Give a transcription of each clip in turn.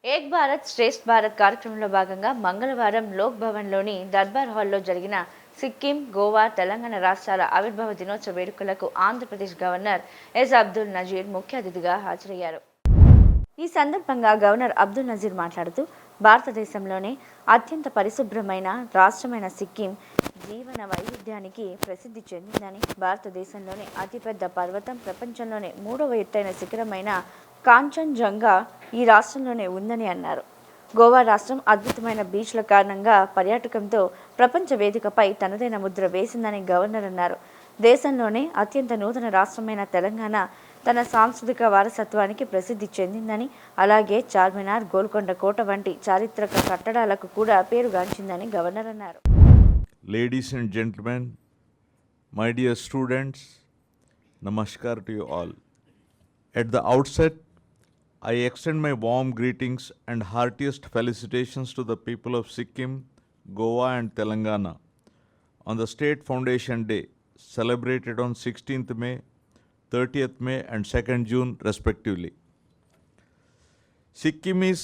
ఏక్ భారత్ శ్రేష్ఠ్ భారత్ కార్యక్రమంలో భాగంగా మంగళవారం లోక్ భవన్లోని దర్బార్ హాల్లో జరిగిన సిక్కిం, గోవా, తెలంగాణ రాష్ట్రాల ఆవిర్భావ దినోత్సవ వేడుకలకు ఆంధ్రప్రదేశ్ గవర్నర్ ఎస్ అబ్దుల్ నజీర్ ముఖ్య అతిథిగా హాజరయ్యారు. ఈ సందర్భంగా గవర్నర్ అబ్దుల్ నజీర్ మాట్లాడుతూ భారతదేశంలోనే అత్యంత పరిశుభ్రమైన రాష్ట్రమైన సిక్కిం జీవన వైవిధ్యానికి ప్రసిద్ధి చెందిందని, భారతదేశంలోనే అతిపెద్ద పర్వతం, ప్రపంచంలోనే మూడవ ఎత్తైన శిఖరమైన కాంచన్జంగా ఈ రాష్ట్రంలోనే ఉందని అన్నారు. గోవా రాష్ట్రం అద్భుతమైన బీచ్ల కారణంగా పర్యాటకంతో ప్రపంచ వేదికపై తనదైన ముద్ర వేసిందని గవర్నర్ అన్నారు. దేశంలోనే అత్యంత నూతన రాష్ట్రమైన తెలంగాణ తన సాంస్కృతిక వారసత్వానికి ప్రసిద్ధి చెందిందని, అలాగే చార్మినార్, గోల్కొండ కోట వంటి చారిత్రక కట్టడాలకు కూడా పేరుగాంచిందని గవర్నర్ అన్నారు. Ladies and gentlemen, my dear students, namaskar to you all. At the outset, I extend my warm greetings and heartiest felicitations to the people of Sikkim, Goa and Telangana on the State Foundation Day, celebrated on 16th May, 30th May and 2nd June respectively. Sikkim is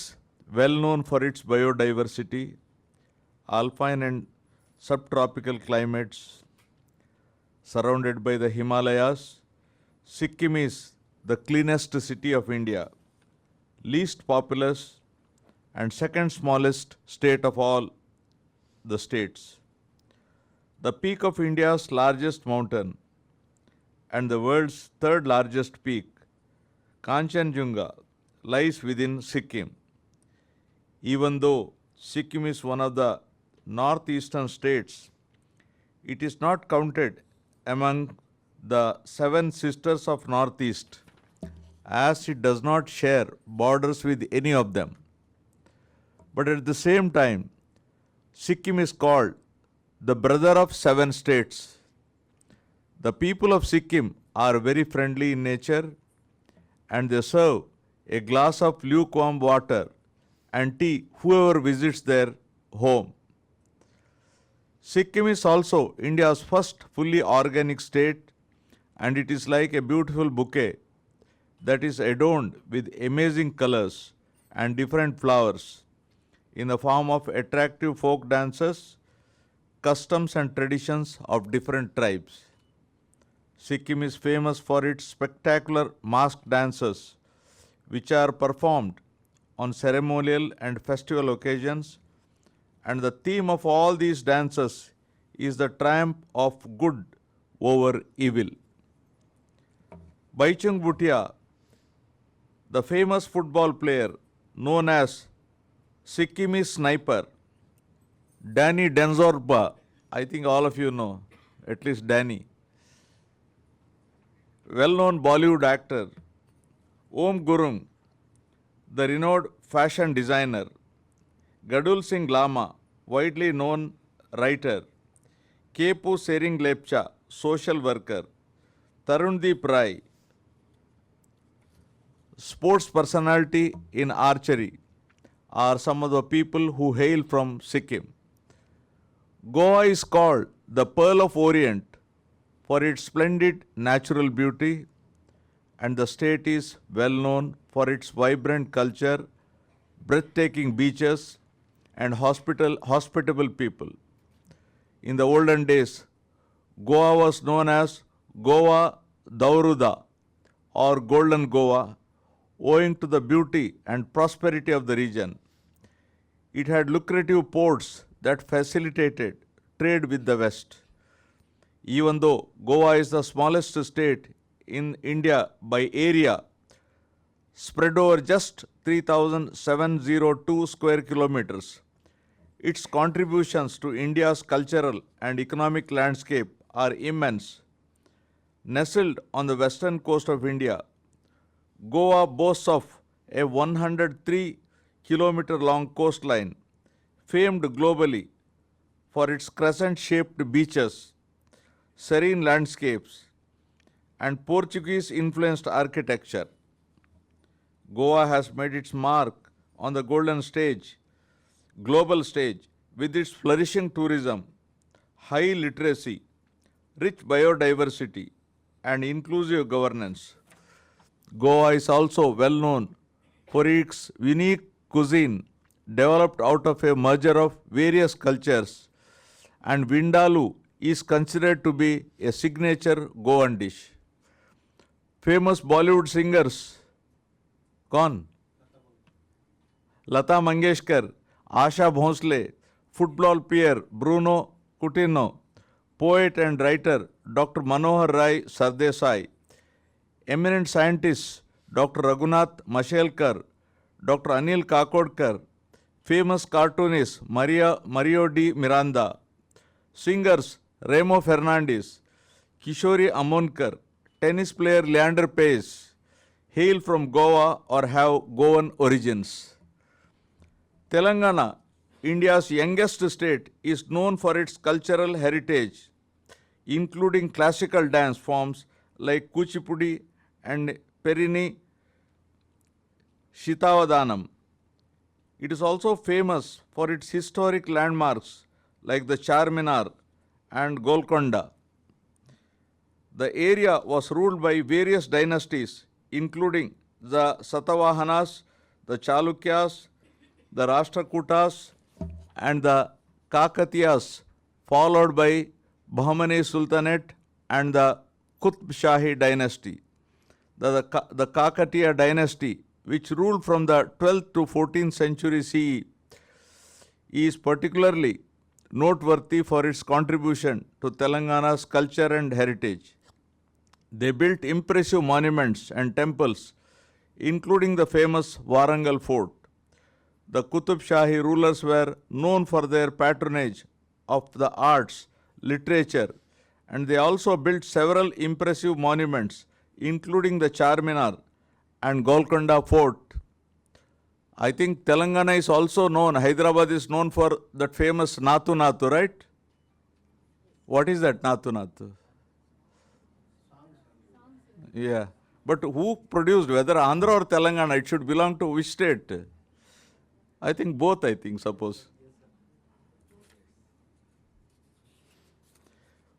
well known for its biodiversity, alpine and subtropical climates. Surrounded by the Himalayas, Sikkim is the cleanest city of India, least populous and second smallest state of all the states. The peak of India's largest mountain and the world's third largest peak, Kanchenjunga, lies within Sikkim. Even though Sikkim is one of the northeastern states, it is not counted among the seven sisters of Northeast, as it does not share borders with any of them. But at the same time, Sikkim is called the brother of seven states. The people of Sikkim are very friendly in nature, and they serve a glass of lukewarm water and tea whoever visits their home. Sikkim is also India's first fully organic state, and it is like a beautiful bouquet that is adorned with amazing colors and different flowers in the form of attractive folk dances, customs and traditions of different tribes. Sikkim is famous for its spectacular masked dances, which are performed on ceremonial and festival occasions, and the theme of all these dances is the triumph of good over evil. Baichung Bhutia, the famous football player known as Sikkimese sniper, Danny Denzorba, I think all of you know, at least Danny, well-known Bollywood actor, Om Gurung, the renowned fashion designer, Gadul Singh Lama, widely known writer, Kepu Sering Lepcha, social worker, Tarundeep Rai, sports personality in archery, are some of the people who hail from Sikkim. Goa is called the Pearl of Orient for its splendid natural beauty, and the state is well known for its vibrant culture, breathtaking beaches, and hospitable people. In the olden days, Goa was known as Goa Dauruda or Golden Goa, owing to the beauty and prosperity of the region. It had lucrative ports that facilitated trade with the West. Even though Goa is the smallest state in India by area, spread over just 3,702 square kilometers, its contributions to India's cultural and economic landscape are immense. Nestled on the western coast of India, Goa boasts of a 103-kilometer long coastline, famed globally for its crescent-shaped beaches, serene landscapes, and Portuguese-influenced architecture. Goa has made its mark on the global stage, with its flourishing tourism, high literacy, rich biodiversity, and inclusive governance. Goa is also well known for its unique cuisine developed out of a merger of various cultures, and Vindaloo is considered to be a signature Goan dish. Famous Bollywood singers, कौन? Lata Mangeshkar, Asha Bhonsle, football player Bruno Coutinho, poet and writer Dr. Manohar Rai Sardesai, eminent scientists Dr. Raghunath Mashelkar, Dr. Anil Kakodkar, famous cartoonist Mario D. Miranda, singers Remo Fernandez, Kishori Amonkar, tennis player Leander Paes, hail from Goa or have Goan origins. Telangana, India's youngest state, is known for its cultural heritage, including classical dance forms like Kuchipudi and Perini Shitavadanam. It is also famous for its historic landmarks like the Charminar and Golconda. The area was ruled by various dynasties, including the Satavahanas, the Chalukyas, the Rashtrakutas, and the Kakatiyas, followed by Bahmani Sultanate and the Qutb Shahi dynasty. The Kakatiya dynasty, which ruled from the 12th to 14th century CE, is particularly noteworthy for its contribution to Telangana's culture and heritage. They built impressive monuments and temples, including the famous Warangal Fort. The Qutub Shahi rulers were known for their patronage of the arts, literature, and they also built several impressive monuments, including the Charminar and Golconda Fort. I think Telangana is also known, Hyderabad is known for that famous Natu Natu, right? What is that Natu Natu? Yeah. But who produced, whether Andhra or Telangana, it should belong to which state? I think both, suppose.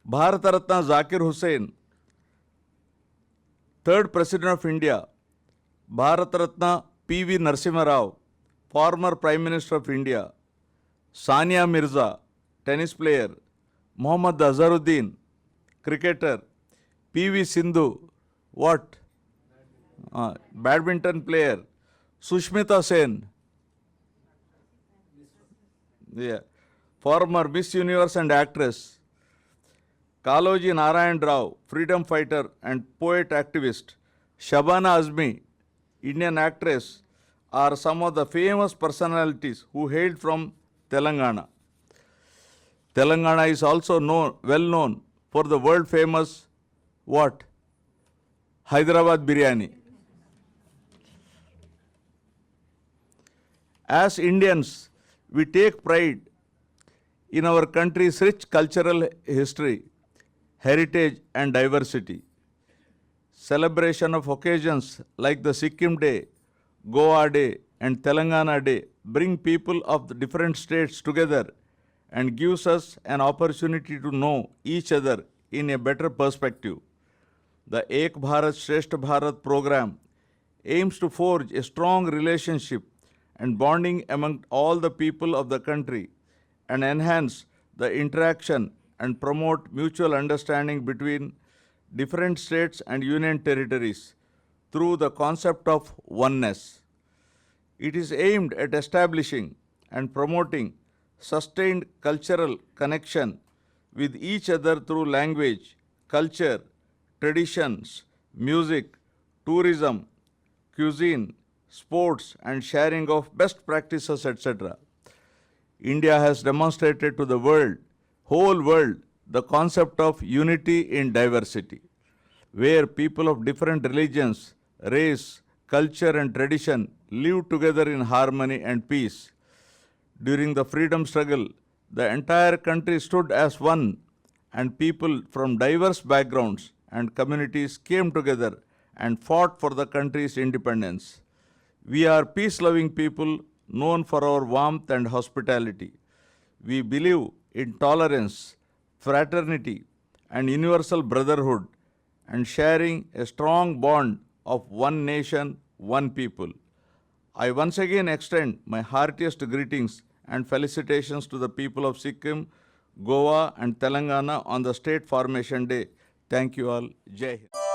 Bharat Ratna Zakir Hussain, third President of India, Bharat Ratna P.V. Narasimha Rao, former Prime Minister of India, Sania Mirza, tennis player, Mohammad Azharuddin, cricketer, P.V. Sindhu, what? Badminton player, Sushmita Sen, former Miss Universe and actress, Kaloji Narayan Rao, freedom fighter and poet activist, Shabana Azmi, Indian actress, are some of the famous personalities who hailed from Telangana. Telangana is also well known for the world famous what? Hyderabad biryani. As Indians, we take pride in our country's rich cultural history, heritage and diversity. Celebration of occasions like the Sikkim Day, Goa Day and Telangana Day bring people of the different states together and gives us an opportunity to know each other in a better perspective. The Ek Bharat Shreshtha Bharat program aims to forge a strong relationship and bonding among all the people of the country and enhance the interaction and promote mutual understanding between different states and union territories through the concept of oneness. It is aimed at establishing and promoting sustained cultural connection with each other through language, culture, traditions, music, tourism, cuisine, sports, and sharing of best practices, etc. India has demonstrated to the whole world, the concept of unity in diversity, where people of different religions, race, culture, and tradition live together in harmony and peace. During the freedom struggle, the entire country stood as one, and people from diverse backgrounds and communities came together and fought for the country's independence. We are peace-loving people known for our warmth and hospitality. We believe in tolerance, fraternity, and universal brotherhood, and sharing a strong bond of one nation, one people. I once again extend my heartiest greetings and felicitations to the people of Sikkim, Goa and Telangana on the State Formation Day. Thank you all. Jai Hind.